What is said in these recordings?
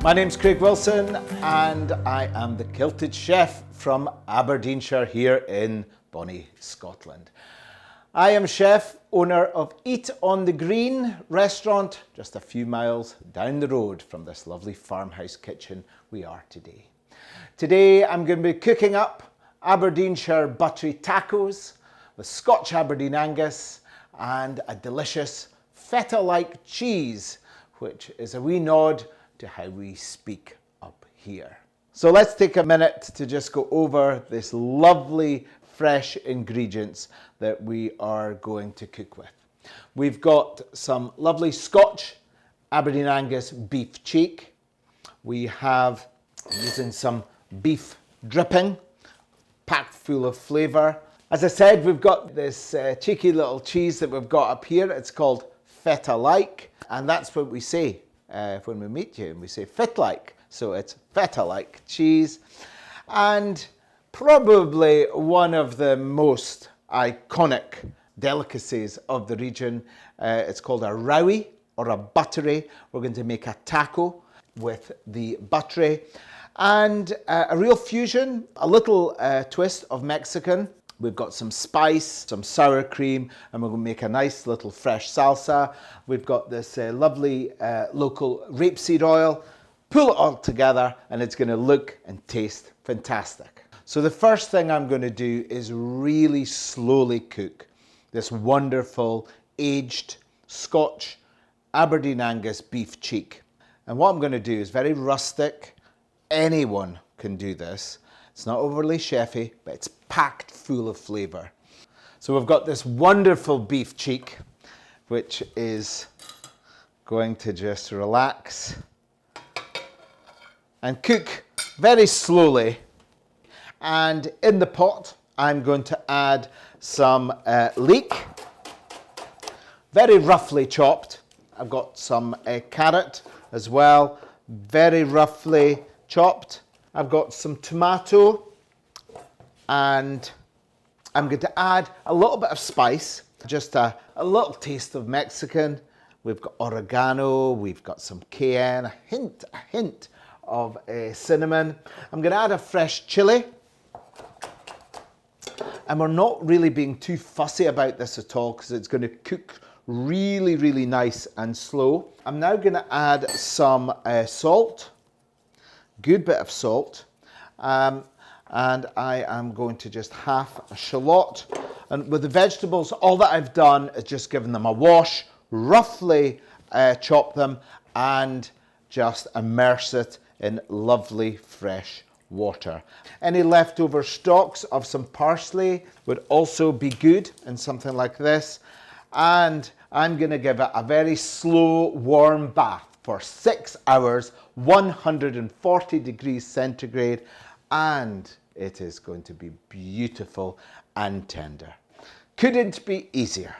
My name's Craig Wilson and I am the Kilted Chef from Aberdeenshire here in Bonnie, Scotland. I am chef, owner of Eat on the Green restaurant, just a few miles down the road from this lovely farmhouse kitchen we are today. Today I'm going to be cooking up Aberdeenshire buttery tacos with Scotch Aberdeen Angus and a delicious feta-like cheese, which is a wee nod to how we speak up here. So let's take a minute to just go over this lovely fresh ingredients that we are going to cook with. We've got some lovely Scotch Aberdeen Angus beef cheek. We have using some beef dripping, packed full of flavour. As I said, we've got this cheeky little cheese that we've got up here. It's called feta-like, and that's what we say when we meet you, and we say fit-like. So it's feta-like cheese. And probably one of the most iconic delicacies of the region. It's called a rowie or a buttery. We're going to make a taco with the buttery. And a real fusion, a little twist of Mexican. We've got some spice, some sour cream, and we're going to make a nice little fresh salsa. We've got this lovely local rapeseed oil. Pull it all together and it's going to look and taste fantastic. So the first thing I'm going to do is really slowly cook this wonderful aged Scotch Aberdeen Angus beef cheek. And what I'm going to do is very rustic. Anyone can do this. It's not overly chefy, but it's packed full of flavour. So we've got this wonderful beef cheek, which is going to just relax and cook very slowly. And in the pot, I'm going to add some leek, very roughly chopped. I've got some carrot as well, very roughly chopped. I've got some tomato, and I'm going to add a little bit of spice, just a little taste of Mexican. We've got oregano, we've got some cayenne, a hint of cinnamon. I'm going to add a fresh chili. And we're not really being too fussy about this at all because it's going to cook really, really nice and slow. I'm now going to add some salt. Good bit of salt, and I am going to just half a shallot. And with the vegetables, all that I've done is just given them a wash, roughly chop them, and just immerse it in lovely fresh water. Any leftover stalks of some parsley would also be good in something like this. And I'm going to give it a very slow warm bath for 6 hours, 140 degrees centigrade, and it is going to be beautiful and tender. Couldn't be easier.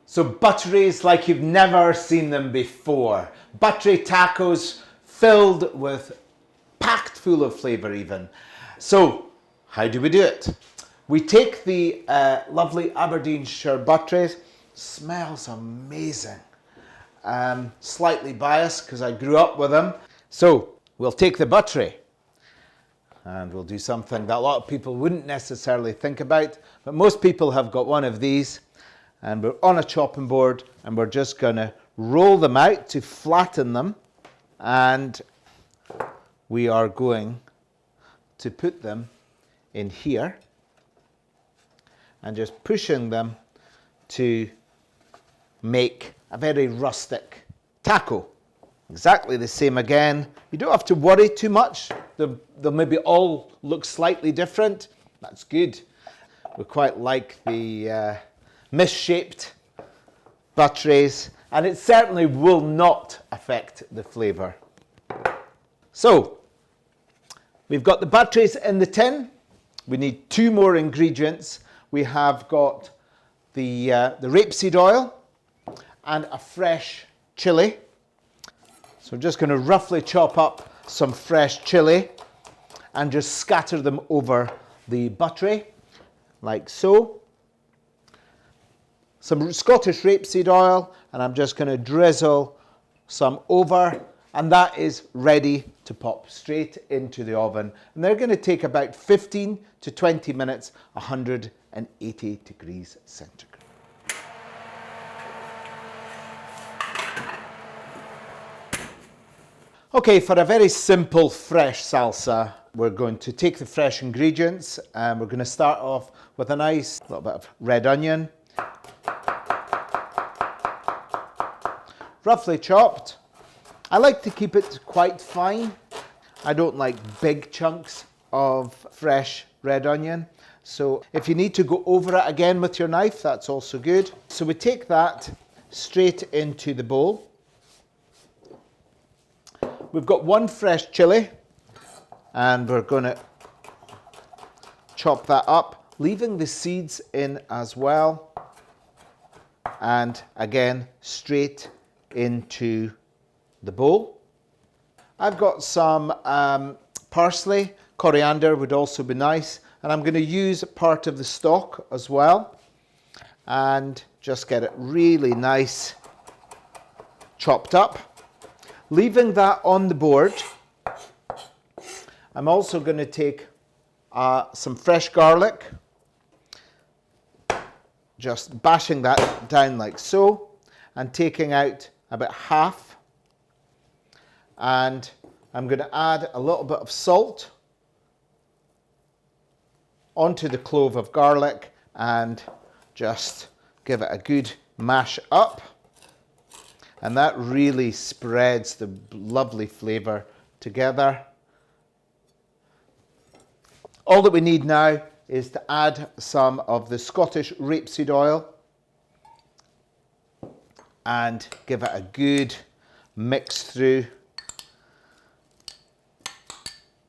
So butteries like you've never seen them before. Buttery tacos filled with, packed full of flavour even. So how do we do it? We take the lovely Aberdeenshire butteries. Smells amazing. Slightly biased because I grew up with them. So we'll take the buttery and we'll do something that a lot of people wouldn't necessarily think about, but most people have got one of these, and we're on a chopping board and we're just going to roll them out to flatten them, and we are going to put them in here and just pushing them to make a very rustic taco. Exactly the same again. You don't have to worry too much. They'll maybe all look slightly different. That's good. We quite like the misshaped butteries, and it certainly will not affect the flavour. So, we've got the butteries in the tin. We need 2 more ingredients. We have got the rapeseed oil and a fresh chili. So I'm just going to roughly chop up some fresh chili and just scatter them over the buttery, like so. Some Scottish rapeseed oil, and I'm just going to drizzle some over And that is ready to pop straight into the oven. And they're going to take about 15 to 20 minutes, 180 degrees centigrade. Okay, for a very simple fresh salsa, we're going to take the fresh ingredients and we're going to start off with a nice little bit of red onion, roughly chopped. I like to keep it quite fine. I don't like big chunks of fresh red onion. So if you need to go over it again with your knife, that's also good. So we take that straight into the bowl. We've got one fresh chili and we're going to chop that up, leaving the seeds in as well. And again, straight into the bowl. I've got some parsley, coriander would also be nice, and I'm going to use part of the stock as well and just get it really nice chopped up. Leaving that on the board, I'm also going to take some fresh garlic, just bashing that down like so, and taking out about half. And I'm going to add a little bit of salt onto the clove of garlic and just give it a good mash up. And that really spreads the lovely flavour together. All that we need now is to add some of the Scottish rapeseed oil and give it a good mix through.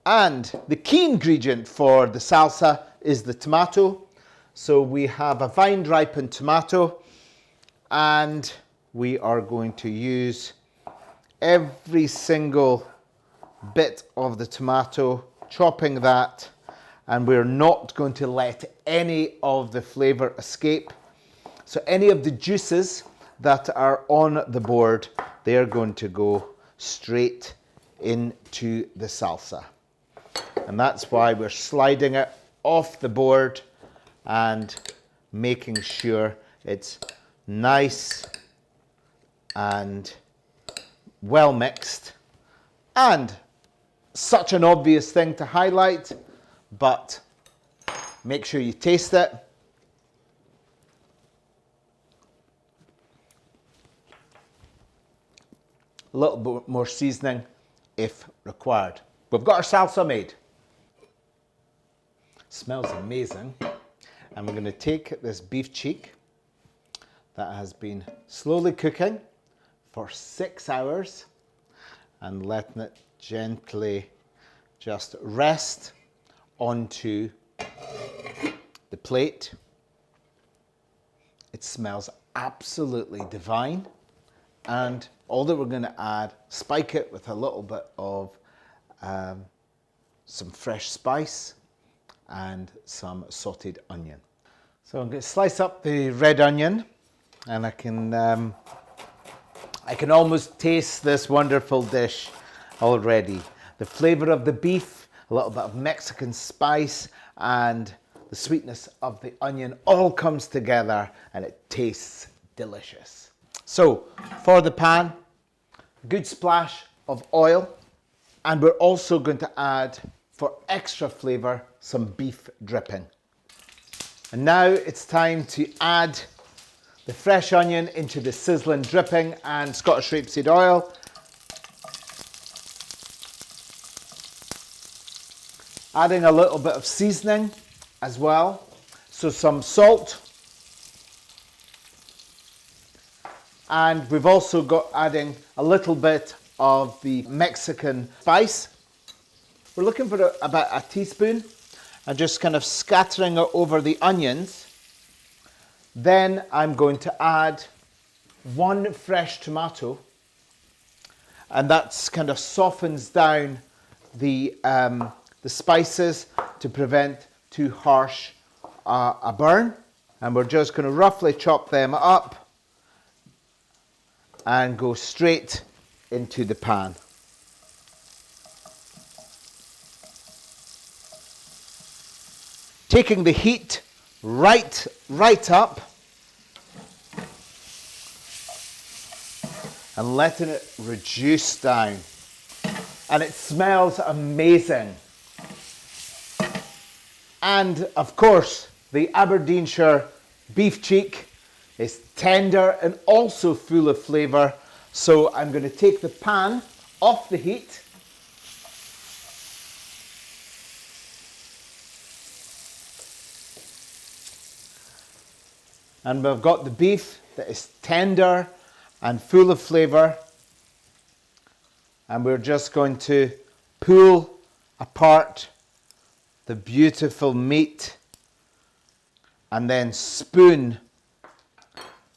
And the key ingredient for the salsa is the tomato. So we have a vine ripened tomato and we are going to use every single bit of the tomato, chopping that, and we're not going to let any of the flavour escape. So any of the juices that are on the board, they're going to go straight into the salsa. And that's why we're sliding it off the board and making sure it's nice and well mixed. And such an obvious thing to highlight, but make sure you taste it. A little bit more seasoning if required. We've got our salsa made. Smells amazing. And we're going to take this beef cheek that has been slowly cooking for 6 hours and letting it gently just rest onto the plate. It smells absolutely divine. And all that we're going to add, spike it with a little bit of some fresh spice and some sauteed onion. So I'm going to slice up the red onion, and I can almost taste this wonderful dish already. The flavour of the beef, a little bit of Mexican spice, and the sweetness of the onion all comes together and it tastes delicious. So for the pan, a good splash of oil, and we're also going to add, for extra flavour, some beef dripping. And now it's time to add the fresh onion into the sizzling dripping and Scottish rapeseed oil. Adding a little bit of seasoning as well. So some salt. And we've also got adding a little bit of the Mexican spice. We're looking for about a teaspoon and just kind of scattering it over the onions. Then I'm going to add one fresh tomato, and that's kind of softens down the spices to prevent too harsh a burn. And we're just going to roughly chop them up and go straight into the pan. taking the heat right up and letting it reduce down. And it smells amazing. And of course, the Aberdeenshire beef cheek is tender and also full of flavour. So I'm going to take the pan off the heat. And we've got the beef that is tender and full of flavour. And we're just going to pull apart the beautiful meat and then spoon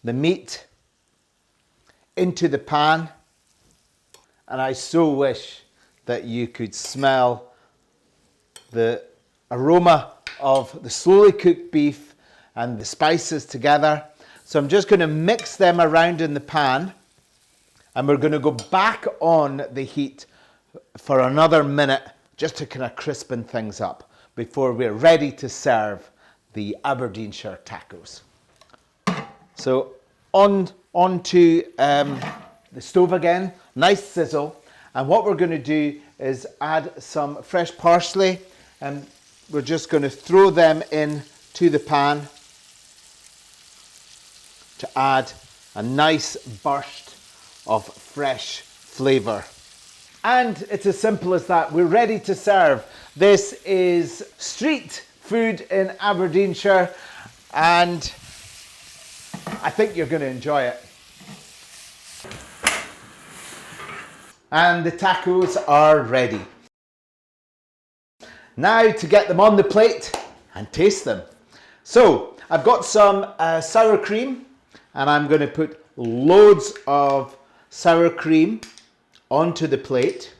the meat into the pan. And I so wish that you could smell the aroma of the slowly cooked beef and the spices together. So I'm just going to mix them around in the pan, and we're going to go back on the heat for another minute just to kind of crispen things up before we're ready to serve the Aberdeenshire tacos. So onto the stove again, nice sizzle. And what we're going to do is add some fresh parsley, and we're just going to throw them in to the pan to add a nice burst of fresh flavour. And it's as simple as that. We're ready to serve. This is street food in Aberdeenshire, and I think you're going to enjoy it. And the tacos are ready. Now to get them on the plate and taste them. So I've got some sour cream, and I'm going to put loads of sour cream onto the plate.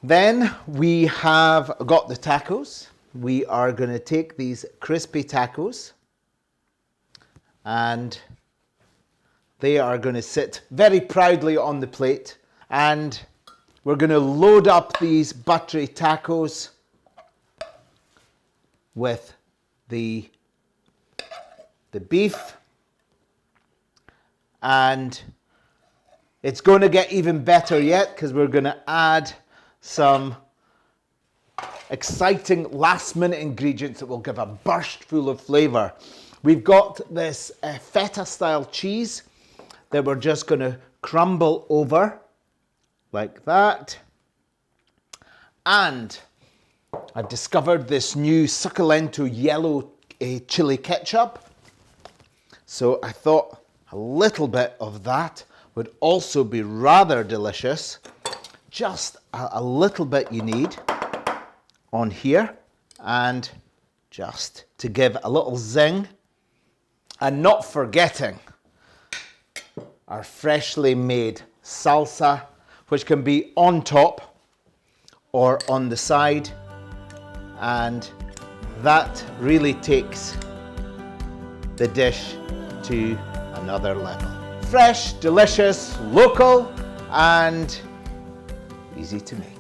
Then we have got the tacos. We are going to take these crispy tacos, and they are going to sit very proudly on the plate. And we're going to load up these buttery tacos with the beef. And it's going to get even better yet, because we're going to add some exciting last minute ingredients that will give a burst full of flavour. We've got this feta style cheese that we're just going to crumble over like that. And I've discovered this new succulento yellow chili ketchup. So I thought a little bit of that would also be rather delicious. Just a little bit you need on here, and just to give a little zing. And not forgetting our freshly made salsa, which can be on top or on the side, and that really takes the dish to another level. Fresh, delicious, local, and easy to make.